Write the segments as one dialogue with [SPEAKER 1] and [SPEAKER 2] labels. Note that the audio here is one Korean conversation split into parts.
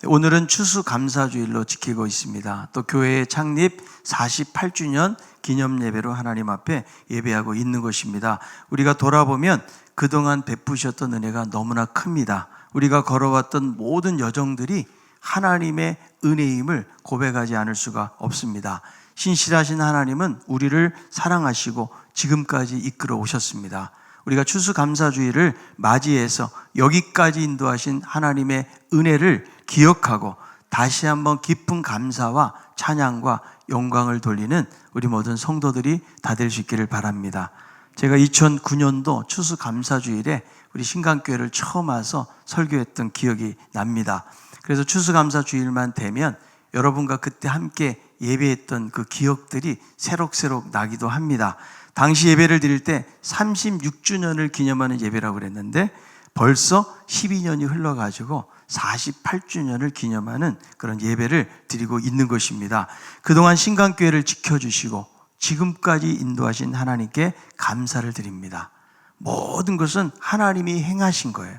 [SPEAKER 1] 오늘은 추수감사주일로 지키고 있습니다. 또 교회의 창립 48주년 기념예배로 하나님 앞에 예배하고 있는 것입니다. 우리가 돌아보면 그동안 베푸셨던 은혜가 너무나 큽니다. 우리가 걸어왔던 모든 여정들이 하나님의 은혜임을 고백하지 않을 수가 없습니다. 신실하신 하나님은 우리를 사랑하시고 지금까지 이끌어 오셨습니다. 우리가 추수감사주의를 맞이해서 여기까지 인도하신 하나님의 은혜를 기억하고 다시 한번 깊은 감사와 찬양과 영광을 돌리는 우리 모든 성도들이 다 될 수 있기를 바랍니다. 제가 2009년도 추수감사주일에 우리 신강교회를 처음 와서 설교했던 기억이 납니다. 그래서 추수감사주일만 되면 여러분과 그때 함께 예배했던 그 기억들이 새록새록 나기도 합니다. 당시 예배를 드릴 때 36주년을 기념하는 예배라고 그랬는데 벌써 12년이 흘러가지고 48주년을 기념하는 그런 예배를 드리고 있는 것입니다. 그동안 신강교회를 지켜주시고 지금까지 인도하신 하나님께 감사를 드립니다. 모든 것은 하나님이 행하신 거예요.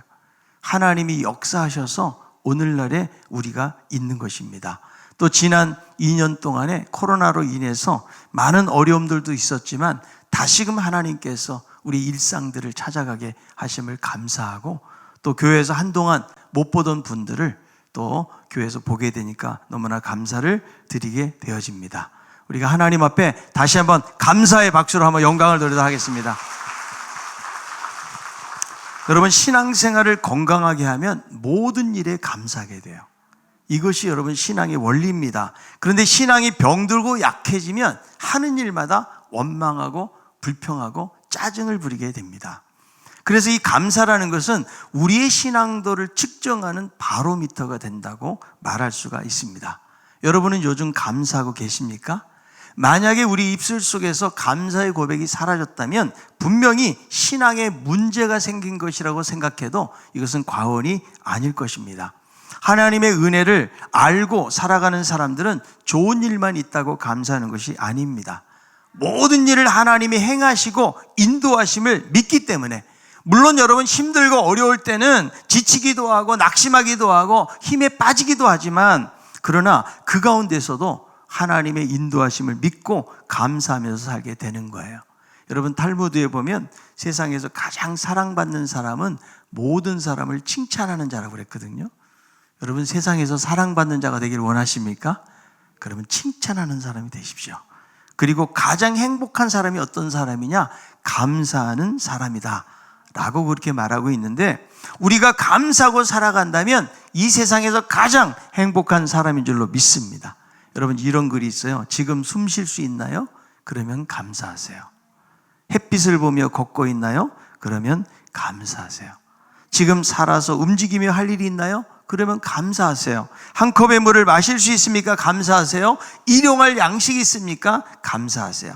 [SPEAKER 1] 하나님이 역사하셔서 오늘날에 우리가 있는 것입니다. 또 지난 2년 동안에 코로나로 인해서 많은 어려움들도 있었지만 다시금 하나님께서 우리 일상들을 찾아가게 하심을 감사하고 또 교회에서 한동안 못 보던 분들을 또 교회에서 보게 되니까 너무나 감사를 드리게 되어집니다. 우리가 하나님 앞에 다시 한번 감사의 박수로 한번 영광을 돌리도록 하겠습니다. 여러분, 신앙생활을 건강하게 하면 모든 일에 감사하게 돼요. 이것이 여러분 신앙의 원리입니다. 그런데 신앙이 병들고 약해지면 하는 일마다 원망하고 불평하고 짜증을 부리게 됩니다. 그래서 이 감사라는 것은 우리의 신앙도를 측정하는 바로미터가 된다고 말할 수가 있습니다. 여러분은 요즘 감사하고 계십니까? 만약에 우리 입술 속에서 감사의 고백이 사라졌다면 분명히 신앙에 문제가 생긴 것이라고 생각해도 이것은 과언이 아닐 것입니다. 하나님의 은혜를 알고 살아가는 사람들은 좋은 일만 있다고 감사하는 것이 아닙니다. 모든 일을 하나님이 행하시고 인도하심을 믿기 때문에, 물론 여러분 힘들고 어려울 때는 지치기도 하고 낙심하기도 하고 힘에 빠지기도 하지만, 그러나 그 가운데서도 하나님의 인도하심을 믿고 감사하면서 살게 되는 거예요. 여러분, 탈무드에 보면 세상에서 가장 사랑받는 사람은 모든 사람을 칭찬하는 자라고 그랬거든요. 여러분, 세상에서 사랑받는 자가 되길 원하십니까? 그러면 칭찬하는 사람이 되십시오. 그리고 가장 행복한 사람이 어떤 사람이냐? 감사하는 사람이다 라고 그렇게 말하고 있는데, 우리가 감사하고 살아간다면 이 세상에서 가장 행복한 사람인 줄로 믿습니다. 여러분, 이런 글이 있어요. 지금 숨 쉴 수 있나요? 그러면 감사하세요. 햇빛을 보며 걷고 있나요? 그러면 감사하세요. 지금 살아서 움직이며 할 일이 있나요? 그러면 감사하세요. 한 컵의 물을 마실 수 있습니까? 감사하세요. 일용할 양식이 있습니까? 감사하세요.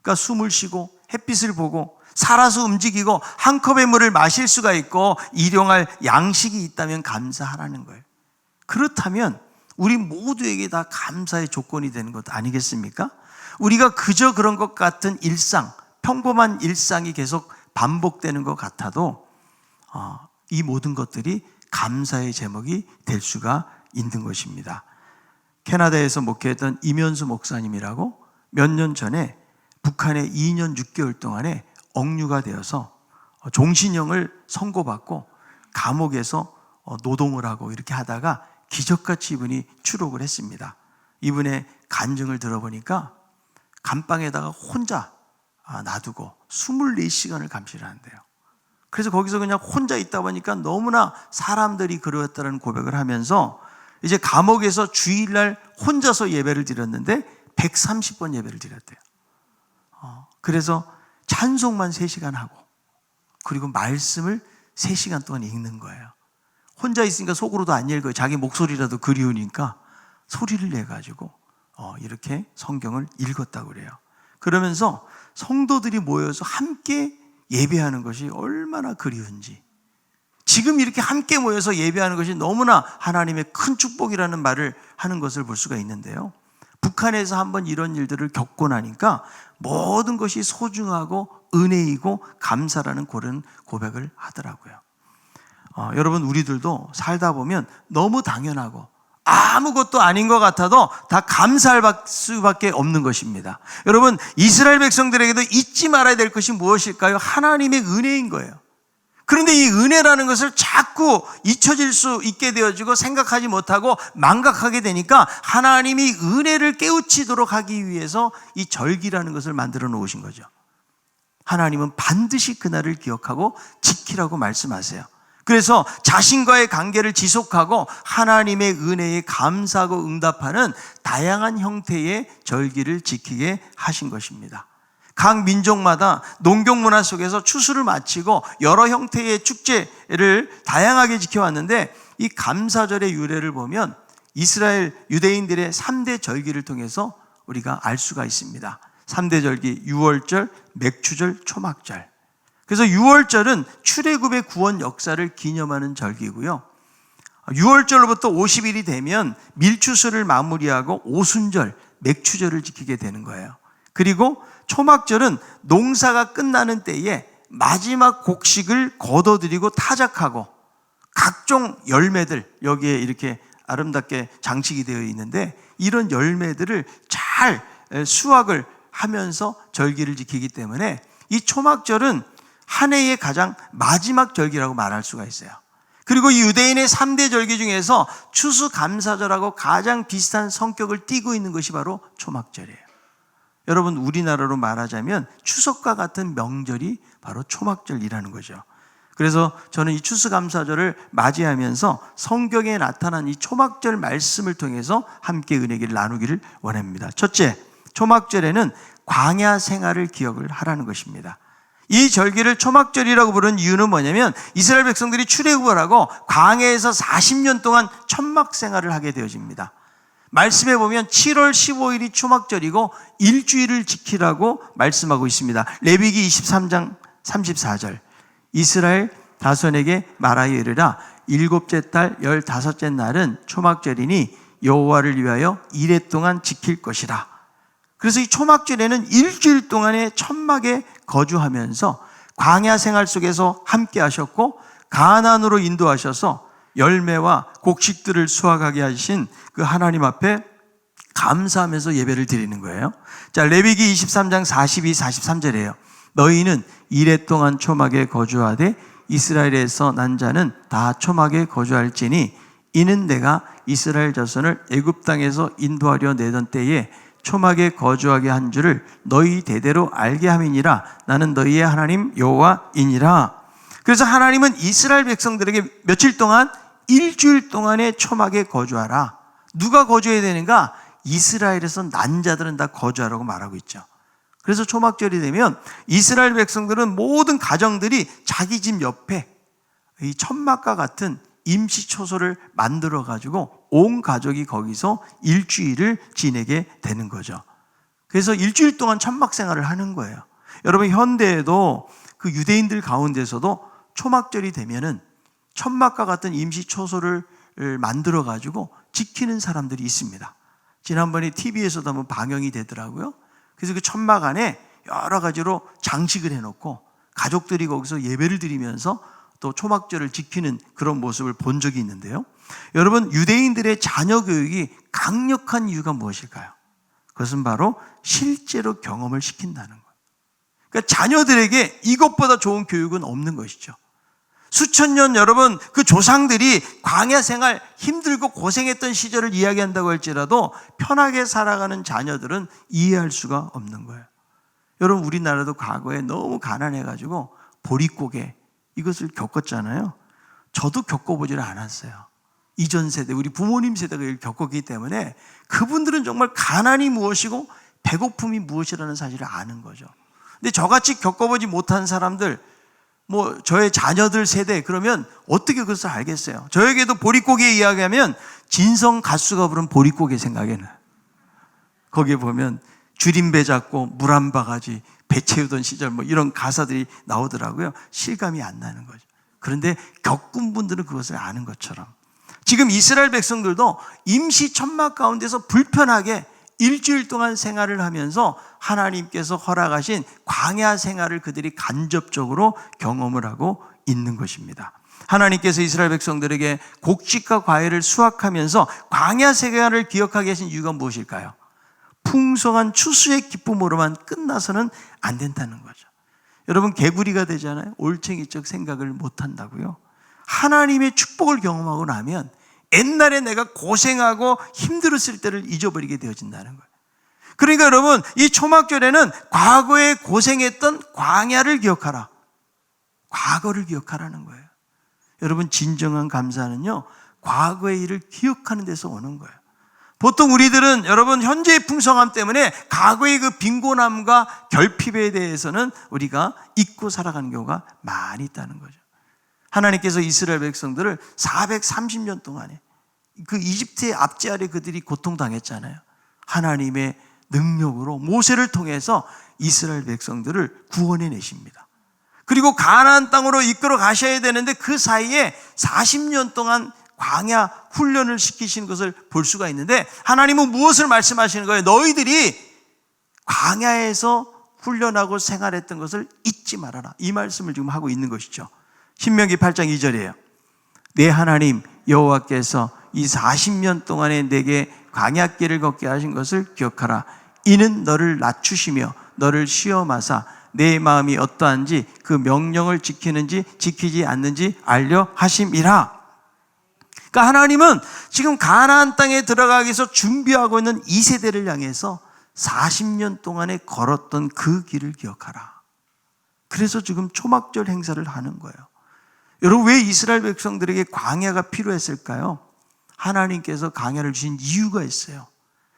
[SPEAKER 1] 그러니까 숨을 쉬고 햇빛을 보고 살아서 움직이고 한 컵의 물을 마실 수가 있고 일용할 양식이 있다면 감사하라는 거예요. 그렇다면 우리 모두에게 다 감사의 조건이 되는 것 아니겠습니까? 우리가 그저 그런 것 같은 일상, 평범한 일상이 계속 반복되는 것 같아도 이 모든 것들이 감사의 제목이 될 수가 있는 것입니다. 캐나다에서 목회했던 이면수 목사님이라고 몇 년 전에 북한에 2년 6개월 동안에 억류가 되어서 종신형을 선고받고 감옥에서 노동을 하고 이렇게 하다가 기적같이 이분이 추록을 했습니다. 이분의 간증을 들어보니까 감방에다가 혼자 놔두고 24시간을 감시를 한대요. 그래서 거기서 그냥 혼자 있다 보니까 너무나 사람들이 그리웠다는 고백을 하면서 이제 감옥에서 주일날 혼자서 예배를 드렸는데 130번 예배를 드렸대요. 그래서 찬송만 3시간 하고 그리고 말씀을 3시간 동안 읽는 거예요. 혼자 있으니까 속으로도 안 읽어요. 자기 목소리라도 그리우니까 소리를 내가지고 이렇게 성경을 읽었다고 그래요. 그러면서 성도들이 모여서 함께 예배하는 것이 얼마나 그리운지, 지금 이렇게 함께 모여서 예배하는 것이 너무나 하나님의 큰 축복이라는 말을 하는 것을 볼 수가 있는데요. 북한에서 한번 이런 일들을 겪고 나니까 모든 것이 소중하고 은혜이고 감사라는 그런 고백을 하더라고요. 여러분, 우리들도 살다 보면 너무 당연하고 아무것도 아닌 것 같아도 다 감사할 수밖에 없는 것입니다. 여러분, 이스라엘 백성들에게도 잊지 말아야 될 것이 무엇일까요? 하나님의 은혜인 거예요. 그런데 이 은혜라는 것을 자꾸 잊혀질 수 있게 되어지고 생각하지 못하고 망각하게 되니까 하나님이 은혜를 깨우치도록 하기 위해서 이 절기라는 것을 만들어 놓으신 거죠. 하나님은 반드시 그날을 기억하고 지키라고 말씀하세요. 그래서 자신과의 관계를 지속하고 하나님의 은혜에 감사하고 응답하는 다양한 형태의 절기를 지키게 하신 것입니다. 각 민족마다 농경 문화 속에서 추수를 마치고 여러 형태의 축제를 다양하게 지켜왔는데, 이 감사절의 유래를 보면 이스라엘 유대인들의 3대 절기를 통해서 우리가 알 수가 있습니다. 3대 절기, 유월절, 맥추절, 초막절. 그래서 유월절은 출애굽의 구원 역사를 기념하는 절기고요. 6월절로부터 50일이 되면 밀추수를 마무리하고 오순절, 맥추절을 지키게 되는 거예요. 그리고 초막절은 농사가 끝나는 때에 마지막 곡식을 거둬들이고 타작하고 각종 열매들, 여기에 이렇게 아름답게 장식이 되어 있는데, 이런 열매들을 잘 수확을 하면서 절기를 지키기 때문에 이 초막절은 한 해의 가장 마지막 절기라고 말할 수가 있어요. 그리고 이 유대인의 3대 절기 중에서 추수감사절하고 가장 비슷한 성격을 띠고 있는 것이 바로 초막절이에요. 여러분, 우리나라로 말하자면 추석과 같은 명절이 바로 초막절이라는 거죠. 그래서 저는 이 추수감사절을 맞이하면서 성경에 나타난 이 초막절 말씀을 통해서 함께 은혜를 나누기를 원합니다. 첫째, 초막절에는 광야 생활을 기억을 하라는 것입니다. 이 절기를 초막절이라고 부르는 이유는 뭐냐면, 이스라엘 백성들이 출애굽을 하고 광야에서 40년 동안 천막 생활을 하게 되어집니다. 말씀에 보면 7월 15일이 초막절이고 일주일을 지키라고 말씀하고 있습니다. 레위기 23장 34절, 이스라엘 다손에게 말하여 이르라, 7째 달 15째 날은 초막절이니 여호와를 위하여 이레 동안 지킬 것이라. 그래서 이 초막절에는 일주일 동안의 천막에 거주하면서 광야 생활 속에서 함께 하셨고, 가나안으로 인도하셔서 열매와 곡식들을 수확하게 하신 그 하나님 앞에 감사하면서 예배를 드리는 거예요. 자, 레위기 23장 42, 43절이에요. 너희는 이레 동안 초막에 거주하되 이스라엘에서 난 자는 다 초막에 거주할지니 이는 내가 이스라엘 자손을 애굽 땅에서 인도하려 내던 때에 초막에 거주하게 한 줄을 너희 대대로 알게 함이니라. 나는 너희의 하나님 여호와이니라. 그래서 하나님은 이스라엘 백성들에게 며칠 동안, 일주일 동안의 초막에 거주하라. 누가 거주해야 되는가? 이스라엘에서 난 자들은 다 거주하라고 말하고 있죠. 그래서 초막절이 되면 이스라엘 백성들은 모든 가정들이 자기 집 옆에 이 천막과 같은 임시초소를 만들어 가지고 온 가족이 거기서 일주일을 지내게 되는 거죠. 그래서 일주일 동안 천막 생활을 하는 거예요. 여러분, 현대에도 그 유대인들 가운데서도 초막절이 되면은 천막과 같은 임시초소를 만들어 가지고 지키는 사람들이 있습니다. 지난번에 TV에서도 한번 방영이 되더라고요. 그래서 그 천막 안에 여러 가지로 장식을 해놓고 가족들이 거기서 예배를 드리면서 또 초막절을 지키는 그런 모습을 본 적이 있는데요. 여러분, 유대인들의 자녀 교육이 강력한 이유가 무엇일까요? 그것은 바로 실제로 경험을 시킨다는 거예요. 그러니까 자녀들에게 이것보다 좋은 교육은 없는 것이죠. 수천 년 여러분, 그 조상들이 광야 생활 힘들고 고생했던 시절을 이야기한다고 할지라도 편하게 살아가는 자녀들은 이해할 수가 없는 거예요. 여러분, 우리나라도 과거에 너무 가난해가지고 보릿고개 이것을 겪었잖아요. 저도 겪어보지를 않았어요. 이전 세대, 우리 부모님 세대가 이걸 겪었기 때문에 그분들은 정말 가난이 무엇이고 배고픔이 무엇이라는 사실을 아는 거죠. 근데 저같이 겪어보지 못한 사람들, 저의 자녀들 세대, 그러면 어떻게 그것을 알겠어요? 저에게도 보릿고개 이야기하면 진성 가수가 부른 보릿고개 생각이 나요. 거기에 보면 줄임배 잡고 물 한 바가지 배 채우던 시절 이런 가사들이 나오더라고요. 실감이 안 나는 거죠. 그런데 겪은 분들은 그것을 아는 것처럼 지금 이스라엘 백성들도 임시 천막 가운데서 불편하게 일주일 동안 생활을 하면서 하나님께서 허락하신 광야 생활을 그들이 간접적으로 경험을 하고 있는 것입니다. 하나님께서 이스라엘 백성들에게 곡식과 과일을 수확하면서 광야 생활을 기억하게 하신 이유가 무엇일까요? 풍성한 추수의 기쁨으로만 끝나서는 안 된다는 거죠. 여러분, 개구리가 되잖아요. 올챙이적 생각을 못 한다고요. 하나님의 축복을 경험하고 나면 옛날에 내가 고생하고 힘들었을 때를 잊어버리게 되어진다는 거예요. 그러니까 여러분, 이 초막절에는 과거에 고생했던 광야를 기억하라. 과거를 기억하라는 거예요. 여러분, 진정한 감사는요, 과거의 일을 기억하는 데서 오는 거예요. 보통 우리들은 여러분 현재의 풍성함 때문에 과거의 그 빈곤함과 결핍에 대해서는 우리가 잊고 살아가는 경우가 많이 있다는 거죠. 하나님께서 이스라엘 백성들을 430년 동안에 그 이집트의 압제 아래 그들이 고통당했잖아요. 하나님의 능력으로 모세를 통해서 이스라엘 백성들을 구원해 내십니다. 그리고 가나안 땅으로 이끌어 가셔야 되는데 그 사이에 40년 동안 광야 훈련을 시키신 것을 볼 수가 있는데, 하나님은 무엇을 말씀하시는 거예요? 너희들이 광야에서 훈련하고 생활했던 것을 잊지 말아라. 이 말씀을 지금 하고 있는 것이죠. 신명기 8장 2절이에요. 내 하나님 여호와께서 이 40년 동안에 내게 광야길을 걷게 하신 것을 기억하라. 이는 너를 낮추시며 너를 시험하사 내 마음이 어떠한지 그 명령을 지키는지 지키지 않는지 알려 하심이라. 그러니까 하나님은 지금 가나안 땅에 들어가기 위해서 준비하고 있는 이 세대를 향해서 40년 동안에 걸었던 그 길을 기억하라. 그래서 지금 초막절 행사를 하는 거예요. 여러분, 왜 이스라엘 백성들에게 광야가 필요했을까요? 하나님께서 광야를 주신 이유가 있어요.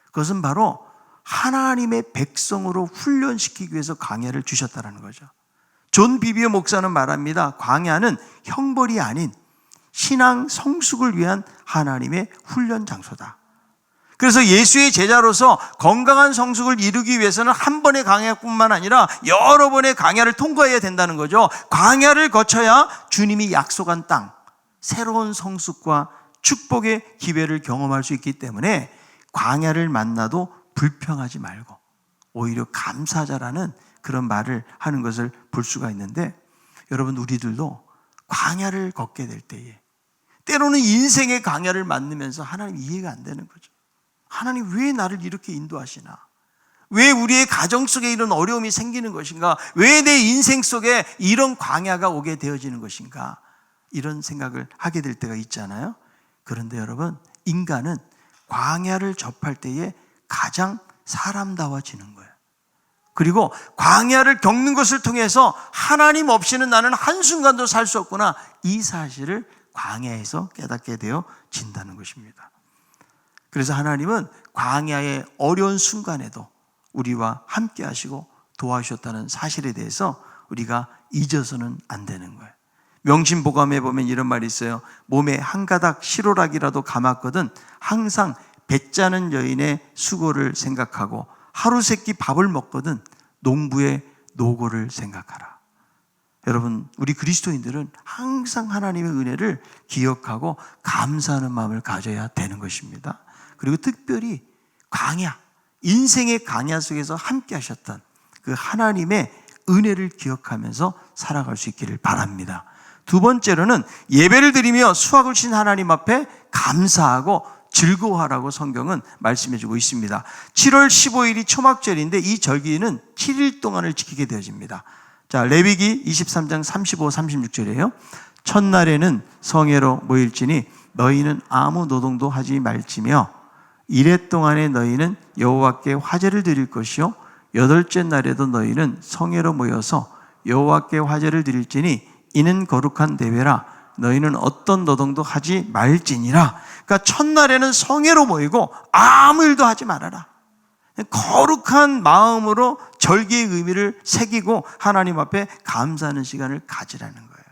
[SPEAKER 1] 그것은 바로 하나님의 백성으로 훈련시키기 위해서 광야를 주셨다는 거죠. 존 비비어 목사는 말합니다. 광야는 형벌이 아닌 신앙 성숙을 위한 하나님의 훈련 장소다. 그래서 예수의 제자로서 건강한 성숙을 이루기 위해서는 한 번의 광야뿐만 아니라 여러 번의 광야를 통과해야 된다는 거죠. 광야를 거쳐야 주님이 약속한 땅, 새로운 성숙과 축복의 기회를 경험할 수 있기 때문에 광야를 만나도 불평하지 말고 오히려 감사하자라는 그런 말을 하는 것을 볼 수가 있는데, 여러분, 우리들도 광야를 걷게 될 때에 때로는 인생의 광야를 만나면서 하나님 이해가 안 되는 거죠. 하나님 왜 나를 이렇게 인도하시나? 왜 우리의 가정 속에 이런 어려움이 생기는 것인가? 왜 내 인생 속에 이런 광야가 오게 되어지는 것인가? 이런 생각을 하게 될 때가 있잖아요. 그런데 여러분, 인간은 광야를 접할 때에 가장 사람다워지는 거예요. 그리고 광야를 겪는 것을 통해서 하나님 없이는 나는 한순간도 살 수 없구나, 이 사실을 광야에서 깨닫게 되어진다는 것입니다. 그래서 하나님은 광야의 어려운 순간에도 우리와 함께 하시고 도와주셨다는 사실에 대해서 우리가 잊어서는 안 되는 거예요. 명심보감에 보면 이런 말이 있어요. 몸에 한 가닥 실오락이라도 감았거든 항상 배짜는 여인의 수고를 생각하고 하루 세끼 밥을 먹거든 농부의 노고를 생각하라. 여러분, 우리 그리스도인들은 항상 하나님의 은혜를 기억하고 감사하는 마음을 가져야 되는 것입니다. 그리고 특별히 광야, 인생의 광야 속에서 함께 하셨던 그 하나님의 은혜를 기억하면서 살아갈 수 있기를 바랍니다. 두 번째로는 예배를 드리며 수확을 주신 하나님 앞에 감사하고 즐거워하라고 성경은 말씀해주고 있습니다. 7월 15일이 초막절인데 이 절기는 7일 동안을 지키게 되어집니다. 자, 레위기 23장 35, 36절이에요. 첫날에는 성회로 모일지니 너희는 아무 노동도 하지 말지며 이레 동안에 너희는 여호와께 화제를 드릴 것이요 여덟째 날에도 너희는 성회로 모여서 여호와께 화제를 드릴지니 이는 거룩한 대회라 너희는 어떤 노동도 하지 말지니라. 그러니까 첫날에는 성회로 모이고 아무 일도 하지 말아라. 거룩한 마음으로 절기의 의미를 새기고 하나님 앞에 감사하는 시간을 가지라는 거예요.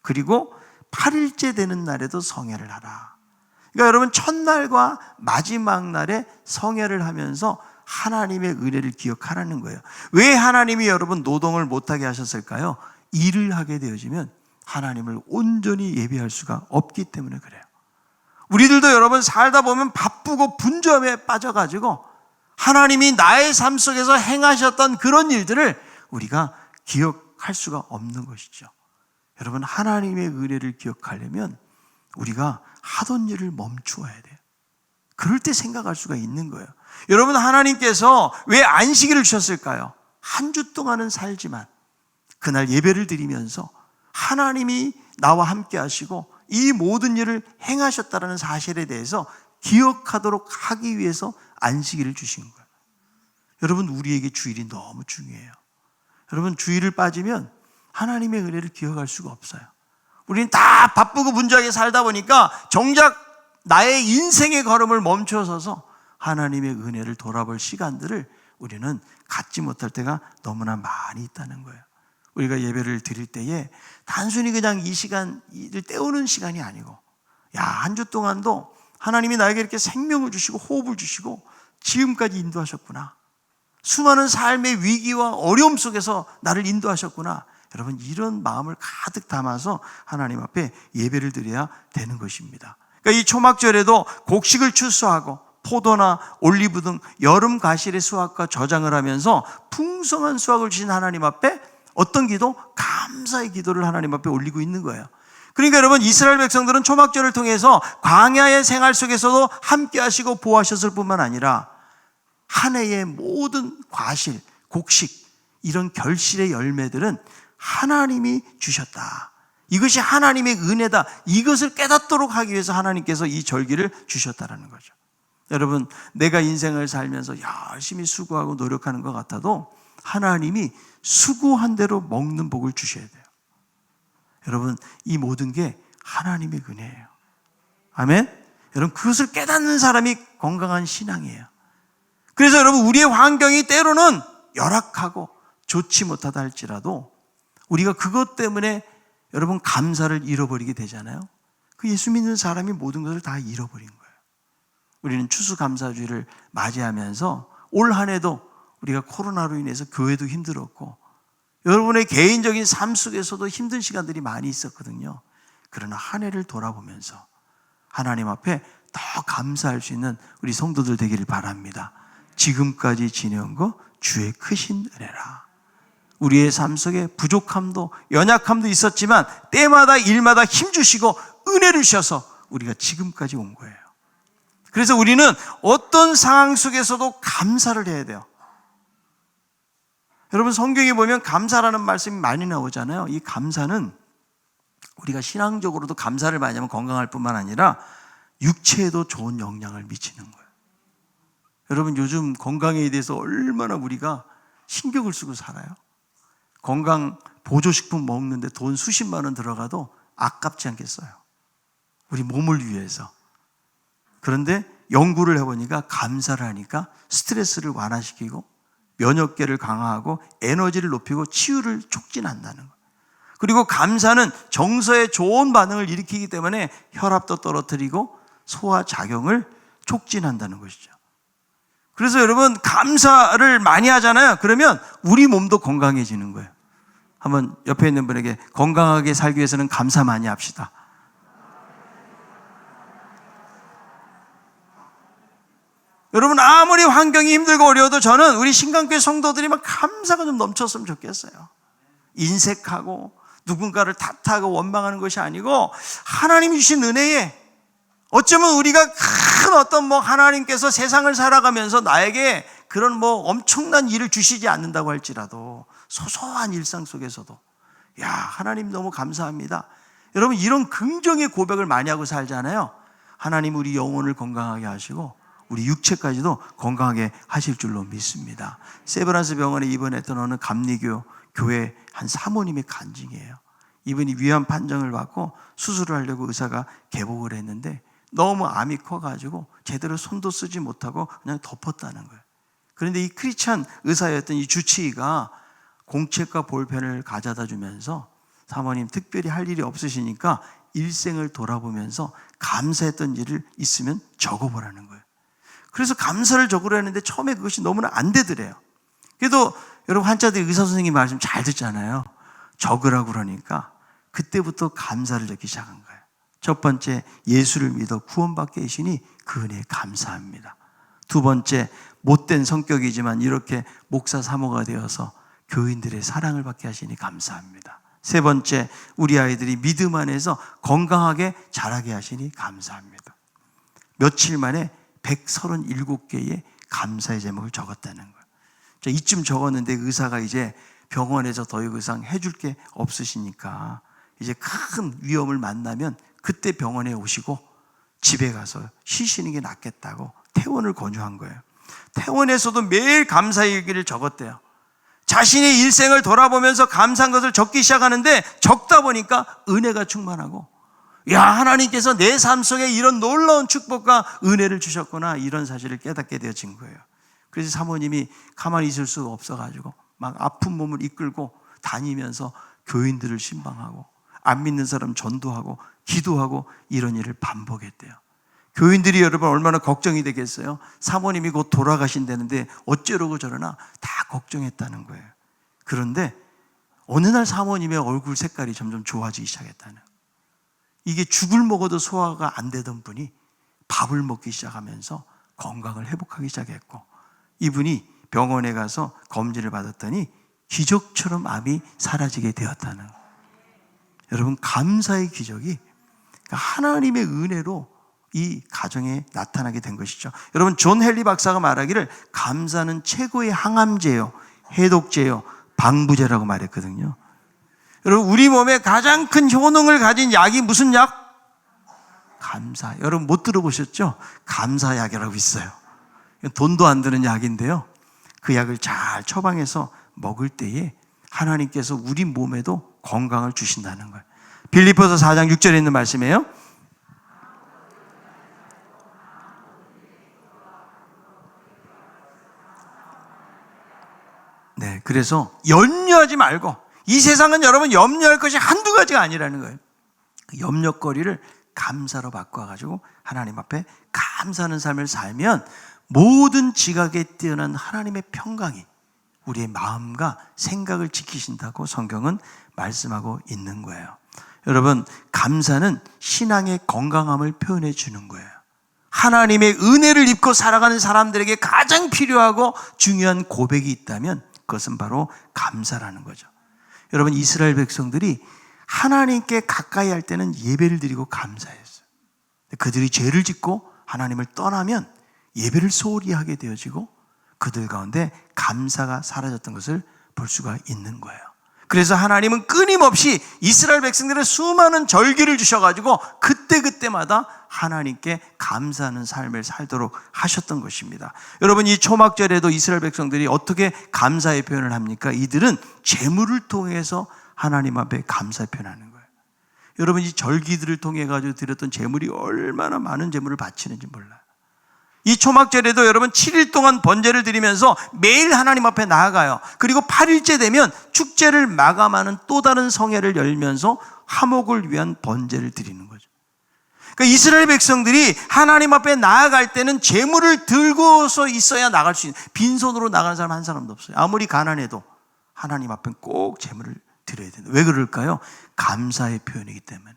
[SPEAKER 1] 그리고 8일째 되는 날에도 성회를 하라. 그러니까 여러분, 첫날과 마지막 날에 성회를 하면서 하나님의 은혜를 기억하라는 거예요. 왜 하나님이 여러분 노동을 못하게 하셨을까요? 일을 하게 되어지면 하나님을 온전히 예배할 수가 없기 때문에 그래요. 우리들도 여러분 살다 보면 바쁘고 분주함에 빠져가지고 하나님이 나의 삶 속에서 행하셨던 그런 일들을 우리가 기억할 수가 없는 것이죠. 여러분, 하나님의 은혜를 기억하려면 우리가 하던 일을 멈추어야 돼요. 그럴 때 생각할 수가 있는 거예요. 여러분, 하나님께서 왜 안식일을 주셨을까요? 한 주 동안은 살지만 그날 예배를 드리면서 하나님이 나와 함께 하시고 이 모든 일을 행하셨다는 사실에 대해서 기억하도록 하기 위해서 안식일을 주신 거예요. 여러분, 우리에게 주일이 너무 중요해요. 여러분, 주일을 빠지면 하나님의 은혜를 기억할 수가 없어요. 우리는 다 바쁘고 분주하게 살다 보니까 정작 나의 인생의 걸음을 멈춰서서 하나님의 은혜를 돌아볼 시간들을 우리는 갖지 못할 때가 너무나 많이 있다는 거예요. 우리가 예배를 드릴 때에 단순히 그냥 이 시간을 때우는 시간이 아니고, 한 주 동안도 하나님이 나에게 이렇게 생명을 주시고 호흡을 주시고 지금까지 인도하셨구나. 수많은 삶의 위기와 어려움 속에서 나를 인도하셨구나. 여러분, 이런 마음을 가득 담아서 하나님 앞에 예배를 드려야 되는 것입니다. 그러니까 이 초막절에도 곡식을 추수하고 포도나 올리브 등 여름 과실의 수확과 저장을 하면서 풍성한 수확을 주신 하나님 앞에 어떤 기도? 감사의 기도를 하나님 앞에 올리고 있는 거예요. 그러니까 여러분, 이스라엘 백성들은 초막절을 통해서 광야의 생활 속에서도 함께 하시고 보호하셨을 뿐만 아니라 한 해의 모든 과실, 곡식, 이런 결실의 열매들은 하나님이 주셨다. 이것이 하나님의 은혜다. 이것을 깨닫도록 하기 위해서 하나님께서 이 절기를 주셨다는 거죠. 여러분, 내가 인생을 살면서 열심히 수고하고 노력하는 것 같아도 하나님이 수고한 대로 먹는 복을 주셔야 돼요. 여러분, 이 모든 게 하나님의 은혜예요. 아멘? 여러분, 그것을 깨닫는 사람이 건강한 신앙이에요. 그래서 여러분, 우리의 환경이 때로는 열악하고 좋지 못하다 할지라도 우리가 그것 때문에 여러분 감사를 잃어버리게 되잖아요. 그 예수 믿는 사람이 모든 것을 다 잃어버린 거예요. 우리는 추수감사주의를 맞이하면서 올 한 해도 우리가 코로나로 인해서 교회도 힘들었고 여러분의 개인적인 삶 속에서도 힘든 시간들이 많이 있었거든요. 그러나 한 해를 돌아보면서 하나님 앞에 더 감사할 수 있는 우리 성도들 되기를 바랍니다. 지금까지 지내온 거 주의 크신 은혜라. 우리의 삶 속에 부족함도 연약함도 있었지만 때마다 일마다 힘주시고 은혜를 주셔서 우리가 지금까지 온 거예요. 그래서 우리는 어떤 상황 속에서도 감사를 해야 돼요. 여러분, 성경에 보면 감사라는 말씀이 많이 나오잖아요. 이 감사는 우리가 신앙적으로도 감사를 많이 하면 건강할 뿐만 아니라 육체에도 좋은 영향을 미치는 거예요. 여러분, 요즘 건강에 대해서 얼마나 우리가 신경을 쓰고 살아요. 건강 보조식품 먹는데 돈 수십만 원 들어가도 아깝지 않겠어요? 우리 몸을 위해서. 그런데 연구를 해보니까 감사를 하니까 스트레스를 완화시키고 면역계를 강화하고 에너지를 높이고 치유를 촉진한다는 거예요. 그리고 감사는 정서에 좋은 반응을 일으키기 때문에 혈압도 떨어뜨리고 소화작용을 촉진한다는 것이죠. 그래서 여러분, 감사를 많이 하잖아요. 그러면 우리 몸도 건강해지는 거예요. 한번 옆에 있는 분에게 건강하게 살기 위해서는 감사 많이 합시다. 여러분, 아무리 환경이 힘들고 어려워도 저는 우리 신강교회 성도들이 막 감사가 좀 넘쳤으면 좋겠어요. 인색하고 누군가를 탓하고 원망하는 것이 아니고 하나님이 주신 은혜에 어쩌면 우리가 큰 어떤 하나님께서 세상을 살아가면서 나에게 그런 엄청난 일을 주시지 않는다고 할지라도 소소한 일상 속에서도 하나님 너무 감사합니다. 여러분, 이런 긍정의 고백을 많이 하고 살잖아요. 하나님 우리 영혼을 건강하게 하시고 우리 육체까지도 건강하게 하실 줄로 믿습니다. 세브란스 병원에 입원했던 어느 감리교 교회 한 사모님의 간증이에요. 이분이 위암 판정을 받고 수술을 하려고 의사가 개복을 했는데 너무 암이 커가지고 제대로 손도 쓰지 못하고 그냥 덮었다는 거예요. 그런데 이 크리스찬 의사였던 이 주치의가 공책과 볼펜을 가져다 주면서 사모님 특별히 할 일이 없으시니까 일생을 돌아보면서 감사했던 일을 있으면 적어보라는 거예요. 그래서 감사를 적으려 했는데 처음에 그것이 너무나 안 되더래요. 그래도 여러분, 환자들이 의사 선생님 말씀 잘 듣잖아요. 적으라고 그러니까 그때부터 감사를 적기 시작한 거예요. 첫 번째, 예수를 믿어 구원받게 하시니 그 은혜에 감사합니다. 두 번째, 못된 성격이지만 이렇게 목사 사모가 되어서 교인들의 사랑을 받게 하시니 감사합니다. 세 번째, 우리 아이들이 믿음 안에서 건강하게 자라게 하시니 감사합니다. 며칠 만에 137개의 감사의 제목을 적었다는 거예요. 저 이쯤 적었는데 의사가 이제 병원에서 더 이상 해줄 게 없으시니까 이제 큰 위험을 만나면 그때 병원에 오시고 집에 가서 쉬시는 게 낫겠다고 퇴원을 권유한 거예요. 퇴원에서도 매일 감사의 일기를 적었대요. 자신의 일생을 돌아보면서 감사한 것을 적기 시작하는데 적다 보니까 은혜가 충만하고, 야, 하나님께서 내 삶 속에 이런 놀라운 축복과 은혜를 주셨구나, 이런 사실을 깨닫게 되어진 거예요. 그래서 사모님이 가만히 있을 수가 없어가지고 막 아픈 몸을 이끌고 다니면서 교인들을 신방하고 안 믿는 사람 전도하고 기도하고 이런 일을 반복했대요. 교인들이 여러분 얼마나 걱정이 되겠어요? 사모님이 곧 돌아가신다는데 어쩌려고 저러나 다 걱정했다는 거예요. 그런데 어느 날 사모님의 얼굴 색깔이 점점 좋아지기 시작했다는 거예요. 이게 죽을 먹어도 소화가 안 되던 분이 밥을 먹기 시작하면서 건강을 회복하기 시작했고, 이분이 병원에 가서 검진을 받았더니 기적처럼 암이 사라지게 되었다는 거예요. 여러분, 감사의 기적이 하나님의 은혜로 이 가정에 나타나게 된 것이죠. 여러분, 존 헨리 박사가 말하기를 감사는 최고의 항암제요, 해독제요, 방부제라고 말했거든요. 여러분, 우리 몸에 가장 큰 효능을 가진 약이 무슨 약? 감사. 여러분 못 들어보셨죠? 감사약이라고 있어요. 돈도 안 드는 약인데요, 그 약을 잘 처방해서 먹을 때에 하나님께서 우리 몸에도 건강을 주신다는 거예요. 빌립보서 4장 6절에 있는 말씀이에요. 네, 그래서 염려하지 말고, 이 세상은 여러분 염려할 것이 한두 가지가 아니라는 거예요. 그 염려거리를 감사로 바꿔가지고 하나님 앞에 감사하는 삶을 살면 모든 지각에 뛰어난 하나님의 평강이 우리의 마음과 생각을 지키신다고 성경은 말씀하고 있는 거예요. 여러분, 감사는 신앙의 건강함을 표현해 주는 거예요. 하나님의 은혜를 입고 살아가는 사람들에게 가장 필요하고 중요한 고백이 있다면 그것은 바로 감사라는 거죠. 여러분, 이스라엘 백성들이 하나님께 가까이 할 때는 예배를 드리고 감사했어요. 그들이 죄를 짓고 하나님을 떠나면 예배를 소홀히 하게 되어지고 그들 가운데 감사가 사라졌던 것을 볼 수가 있는 거예요. 그래서 하나님은 끊임없이 이스라엘 백성들의 수많은 절기를 주셔가지고 그때그때마다 하나님께 감사하는 삶을 살도록 하셨던 것입니다. 여러분, 이 초막절에도 이스라엘 백성들이 어떻게 감사의 표현을 합니까? 이들은 제물을 통해서 하나님 앞에 감사의 표현하는 거예요. 여러분, 이 절기들을 통해 가지고 드렸던 제물이 얼마나 많은 제물을 바치는지 몰라요. 이 초막절에도 여러분 7일 동안 번제를 드리면서 매일 하나님 앞에 나아가요. 그리고 8일째 되면 축제를 마감하는 또 다른 성회를 열면서 화목을 위한 번제를 드리는 거죠. 그러니까 이스라엘 백성들이 하나님 앞에 나아갈 때는 제물을 들고서 있어야 나갈 수 있는, 빈손으로 나가는 사람 한 사람도 없어요. 아무리 가난해도 하나님 앞에 꼭 제물을 드려야 된다. 왜 그럴까요? 감사의 표현이기 때문에.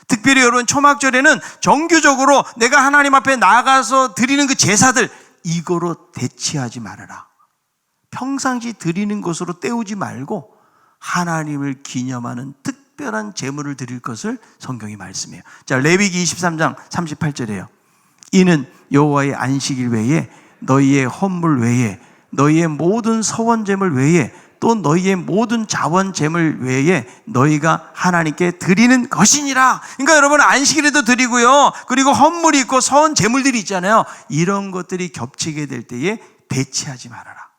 [SPEAKER 1] 특별히 여러분, 초막절에는 정규적으로 내가 하나님 앞에 나가서 드리는 그 제사들, 이거로 대치하지 말아라. 평상시 드리는 것으로 때우지 말고 하나님을 기념하는 특별한 제물을 드릴 것을 성경이 말씀해요. 자, 레위기 23장 38절이에요. 이는 여호와의 안식일 외에 너희의 헌물 외에 너희의 모든 서원제물 외에 또 너희의 모든 자원제물 외에 너희가 하나님께 드리는 것이니라. 그러니까 여러분, 안식일에도 드리고요, 그리고 헌물이 있고 서원제물들이 있잖아요. 이런 것들이 겹치게 될 때에 대치하지 말아라.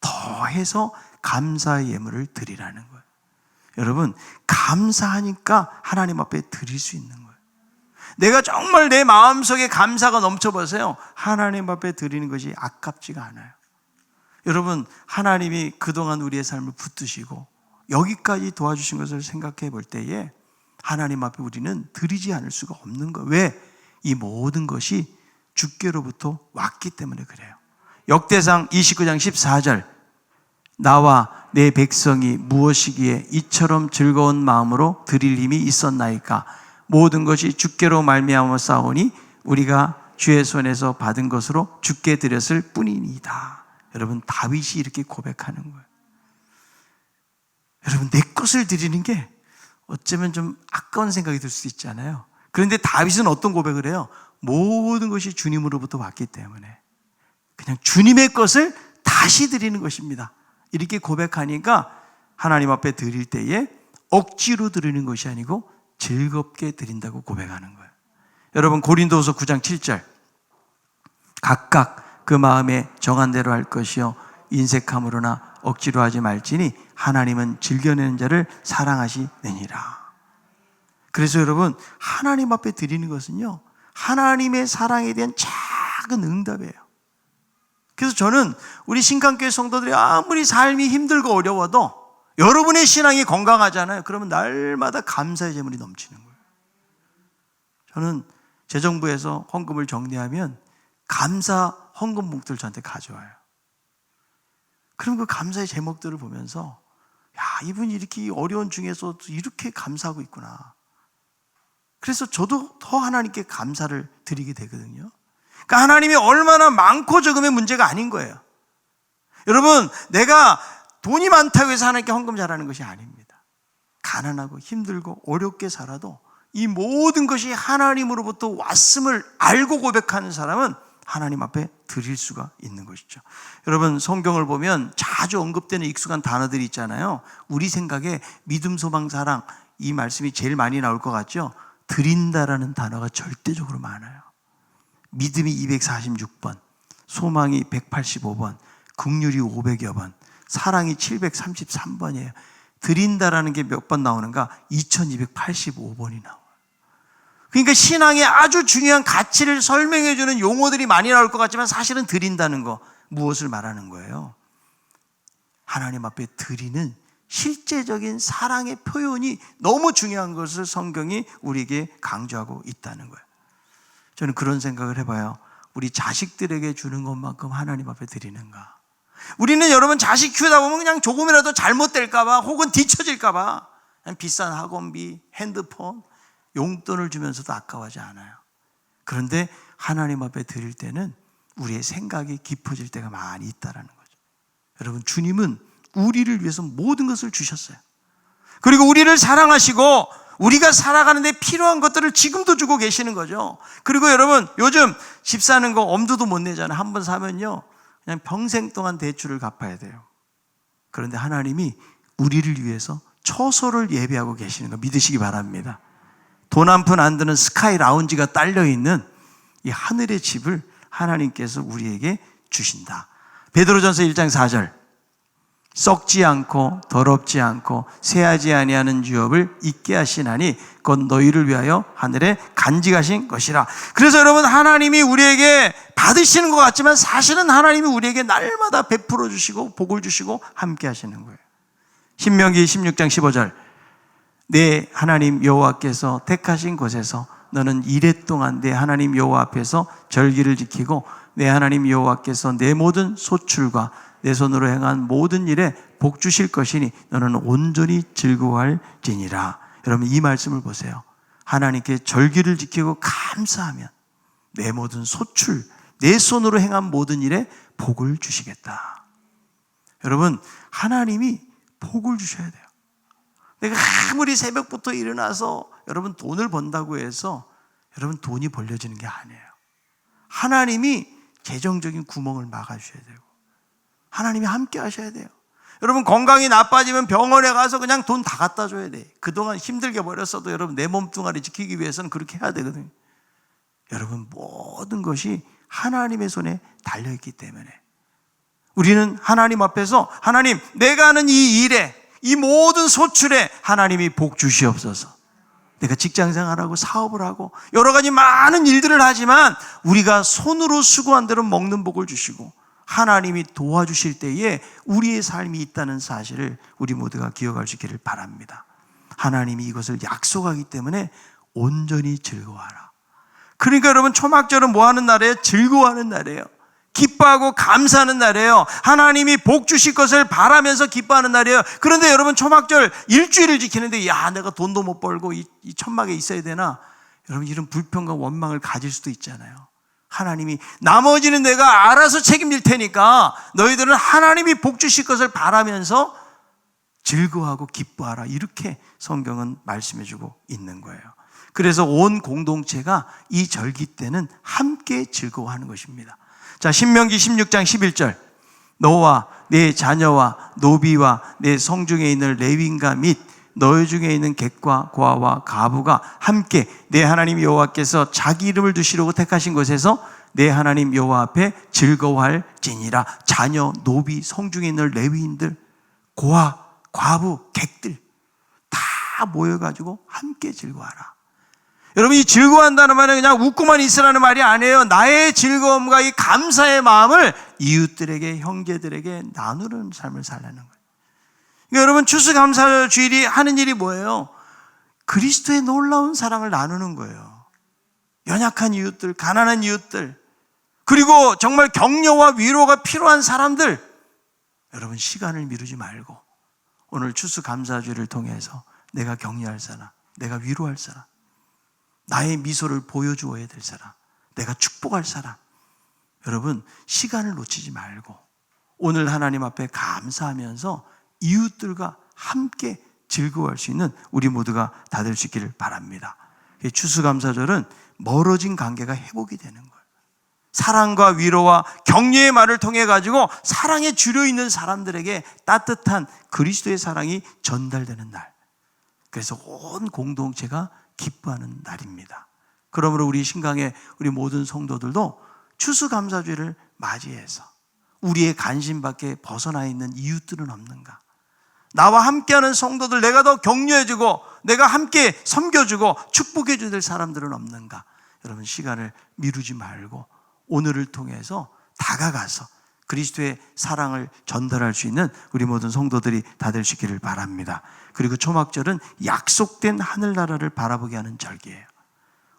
[SPEAKER 1] 더해서 감사의 예물을 드리라는 거예요. 여러분, 감사하니까 하나님 앞에 드릴 수 있는 거예요. 내가 정말 내 마음속에 감사가 넘쳐버서요, 하나님 앞에 드리는 것이 아깝지가 않아요. 여러분, 하나님이 그동안 우리의 삶을 붙드시고 여기까지 도와주신 것을 생각해 볼 때에 하나님 앞에 우리는 드리지 않을 수가 없는 거예요. 왜? 이 모든 것이 주께로부터 왔기 때문에 그래요. 역대상 29장 14절, 나와 내 백성이 무엇이기에 이처럼 즐거운 마음으로 드릴 힘이 있었나이까? 모든 것이 주께로 말미암아 싸우니 우리가 주의 손에서 받은 것으로 주께 드렸을 뿐이니이다. 여러분, 다윗이 이렇게 고백하는 거예요. 여러분, 내 것을 드리는 게 어쩌면 좀 아까운 생각이 들 수 있잖아요. 그런데 다윗은 어떤 고백을 해요? 모든 것이 주님으로부터 왔기 때문에 그냥 주님의 것을 다시 드리는 것입니다. 이렇게 고백하니까 하나님 앞에 드릴 때에 억지로 드리는 것이 아니고 즐겁게 드린다고 고백하는 거예요. 여러분, 고린도후서 9장 7절, 각각 그 마음에 정한 대로 할 것이요 인색함으로나 억지로 하지 말지니 하나님은 즐겨내는 자를 사랑하시느니라. 그래서 여러분, 하나님 앞에 드리는 것은요, 하나님의 사랑에 대한 작은 응답이에요. 그래서 저는 우리 신강교회 성도들이 아무리 삶이 힘들고 어려워도 여러분의 신앙이 건강하잖아요. 그러면 날마다 감사의 제물이 넘치는 거예요. 저는 재정부에서 헌금을 정리하면 감사 헌금 봉투를 저한테 가져와요. 그럼 그 감사의 제목들을 보면서, 야, 이분이 이렇게 어려운 중에서도 이렇게 감사하고 있구나. 그래서 저도 더 하나님께 감사를 드리게 되거든요. 그러니까 하나님이 얼마나 많고 적음의 문제가 아닌 거예요. 여러분, 내가 돈이 많다고 해서 하나님께 헌금 잘하는 것이 아닙니다. 가난하고 힘들고 어렵게 살아도 이 모든 것이 하나님으로부터 왔음을 알고 고백하는 사람은 하나님 앞에 드릴 수가 있는 것이죠. 여러분, 성경을 보면 자주 언급되는 익숙한 단어들이 있잖아요. 우리 생각에 믿음, 소망, 사랑, 이 말씀이 제일 많이 나올 것 같죠? 드린다라는 단어가 절대적으로 많아요. 믿음이 246번, 소망이 185번, 긍휼이 500여 번, 사랑이 733번이에요. 드린다라는 게 몇 번 나오는가? 2285번이 나와요. 그러니까 신앙의 아주 중요한 가치를 설명해 주는 용어들이 많이 나올 것 같지만 사실은 드린다는 거, 무엇을 말하는 거예요? 하나님 앞에 드리는 실제적인 사랑의 표현이 너무 중요한 것을 성경이 우리에게 강조하고 있다는 거예요. 저는 그런 생각을 해봐요. 우리 자식들에게 주는 것만큼 하나님 앞에 드리는가? 우리는 여러분, 자식 키우다 보면 그냥 조금이라도 잘못될까봐 혹은 뒤처질까봐 그냥 비싼 학원비, 핸드폰, 용돈을 주면서도 아까워하지 않아요. 그런데 하나님 앞에 드릴 때는 우리의 생각이 깊어질 때가 많이 있다는 거죠. 여러분, 주님은 우리를 위해서 모든 것을 주셨어요. 그리고 우리를 사랑하시고 우리가 살아가는데 필요한 것들을 지금도 주고 계시는 거죠. 그리고 여러분, 요즘 집 사는 거 엄두도 못 내잖아요. 한 번 사면요, 그냥 평생 동안 대출을 갚아야 돼요. 그런데 하나님이 우리를 위해서 처소를 예비하고 계시는 거 믿으시기 바랍니다. 돈 한 푼 안 드는 스카이 라운지가 딸려있는 이 하늘의 집을 하나님께서 우리에게 주신다. 베드로전서 1장 4절, 썩지 않고 더럽지 않고 새하지 아니하는 유업을 있게 하시나니 그건 너희를 위하여 하늘에 간직하신 것이라. 그래서 여러분, 하나님이 우리에게 받으시는 것 같지만 사실은 하나님이 우리에게 날마다 베풀어 주시고 복을 주시고 함께 하시는 거예요. 신명기 16장 15절, 내 하나님 여호와께서 택하신 곳에서 너는 이레 동안 내 하나님 여호와 앞에서 절기를 지키고 내 하나님 여호와께서 내 모든 소출과 내 손으로 행한 모든 일에 복 주실 것이니 너는 온전히 즐거워할지니라. 여러분, 이 말씀을 보세요. 하나님께 절기를 지키고 감사하면 내 모든 소출, 내 손으로 행한 모든 일에 복을 주시겠다. 여러분, 하나님이 복을 주셔야 돼요. 내가 아무리 새벽부터 일어나서 여러분 돈을 번다고 해서 여러분 돈이 벌려지는 게 아니에요. 하나님이 재정적인 구멍을 막아주셔야 되고 하나님이 함께 하셔야 돼요. 여러분, 건강이 나빠지면 병원에 가서 그냥 돈 다 갖다 줘야 돼. 그동안 힘들게 버렸어도 여러분 내 몸뚱아리 지키기 위해서는 그렇게 해야 되거든요. 여러분, 모든 것이 하나님의 손에 달려있기 때문에 우리는 하나님 앞에서 하나님, 내가 하는 이 일에 이 모든 소출에 하나님이 복 주시옵소서. 내가 직장생활하고 사업을 하고 여러 가지 많은 일들을 하지만 우리가 손으로 수고한 대로 먹는 복을 주시고 하나님이 도와주실 때에 우리의 삶이 있다는 사실을 우리 모두가 기억할 수 있기를 바랍니다. 하나님이 이것을 약속하기 때문에 온전히 즐거워하라. 그러니까 여러분, 초막절은 뭐 하는 날이에요? 즐거워하는 날이에요. 기뻐하고 감사하는 날이에요. 하나님이 복 주실 것을 바라면서 기뻐하는 날이에요. 그런데 여러분, 초막절 일주일을 지키는데 야, 내가 돈도 못 벌고 이 천막에 있어야 되나? 여러분, 이런 불평과 원망을 가질 수도 있잖아요. 하나님이 나머지는 내가 알아서 책임질 테니까 너희들은 하나님이 복 주실 것을 바라면서 즐거워하고 기뻐하라. 이렇게 성경은 말씀해주고 있는 거예요. 그래서 온 공동체가 이 절기 때는 함께 즐거워하는 것입니다. 자, 신명기 16장 11절. 너와 내 자녀와 노비와 내 성중에 있는 레위인과 및 너희 중에 있는 객과 고아와 가부가 함께 내 하나님 여호와께서 자기 이름을 두시려고 택하신 곳에서 내 하나님 여호와 앞에 즐거워할지니라. 자녀, 노비, 성중에 있는 레위인들, 고아, 과부, 객들 다 모여가지고 함께 즐거워하라. 여러분, 이 즐거워한다는 말은 그냥 웃고만 있으라는 말이 아니에요. 나의 즐거움과 이 감사의 마음을 이웃들에게, 형제들에게 나누는 삶을 살라는 거예요. 그러니까 여러분, 추수감사주일이 하는 일이 뭐예요? 그리스도의 놀라운 사랑을 나누는 거예요. 연약한 이웃들, 가난한 이웃들, 그리고 정말 격려와 위로가 필요한 사람들, 여러분 시간을 미루지 말고 오늘 추수감사주일을 통해서 내가 격려할 사람, 내가 위로할 사람, 나의 미소를 보여주어야 될 사람, 내가 축복할 사람, 여러분 시간을 놓치지 말고 오늘 하나님 앞에 감사하면서 이웃들과 함께 즐거워할 수 있는 우리 모두가 다 될 수 있기를 바랍니다. 추수감사절은 멀어진 관계가 회복이 되는 거예요. 사랑과 위로와 격려의 말을 통해 가지고 사랑에 주려 있는 사람들에게 따뜻한 그리스도의 사랑이 전달되는 날, 그래서 온 공동체가 기뻐하는 날입니다. 그러므로 우리 신강의 우리 모든 성도들도 추수감사주일을 맞이해서 우리의 관심 밖에 벗어나 있는 이웃들은 없는가? 나와 함께하는 성도들, 내가 더 격려해주고 내가 함께 섬겨주고 축복해줘야 될 사람들은 없는가? 여러분 시간을 미루지 말고 오늘을 통해서 다가가서 그리스도의 사랑을 전달할 수 있는 우리 모든 성도들이 다 될 수 있기를 바랍니다. 그리고 초막절은 약속된 하늘나라를 바라보게 하는 절기예요.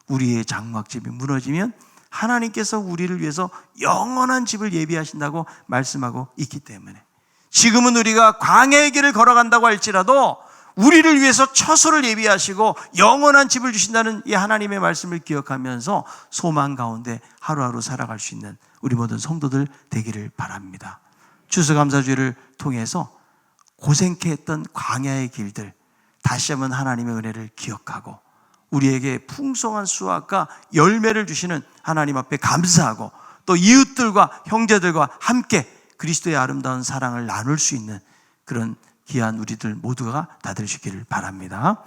[SPEAKER 1] 우리의 장막집이 무너지면 하나님께서 우리를 위해서 영원한 집을 예비하신다고 말씀하고 있기 때문에 지금은 우리가 광야의 길을 걸어간다고 할지라도 우리를 위해서 처소를 예비하시고 영원한 집을 주신다는 이 하나님의 말씀을 기억하면서 소망 가운데 하루하루 살아갈 수 있는 우리 모든 성도들 되기를 바랍니다. 추수감사주일을 통해서 고생케 했던 광야의 길들 다시 한번 하나님의 은혜를 기억하고 우리에게 풍성한 수확과 열매를 주시는 하나님 앞에 감사하고 또 이웃들과 형제들과 함께 그리스도의 아름다운 사랑을 나눌 수 있는 그런 귀한 우리들 모두가 다 될 수 있기를 바랍니다.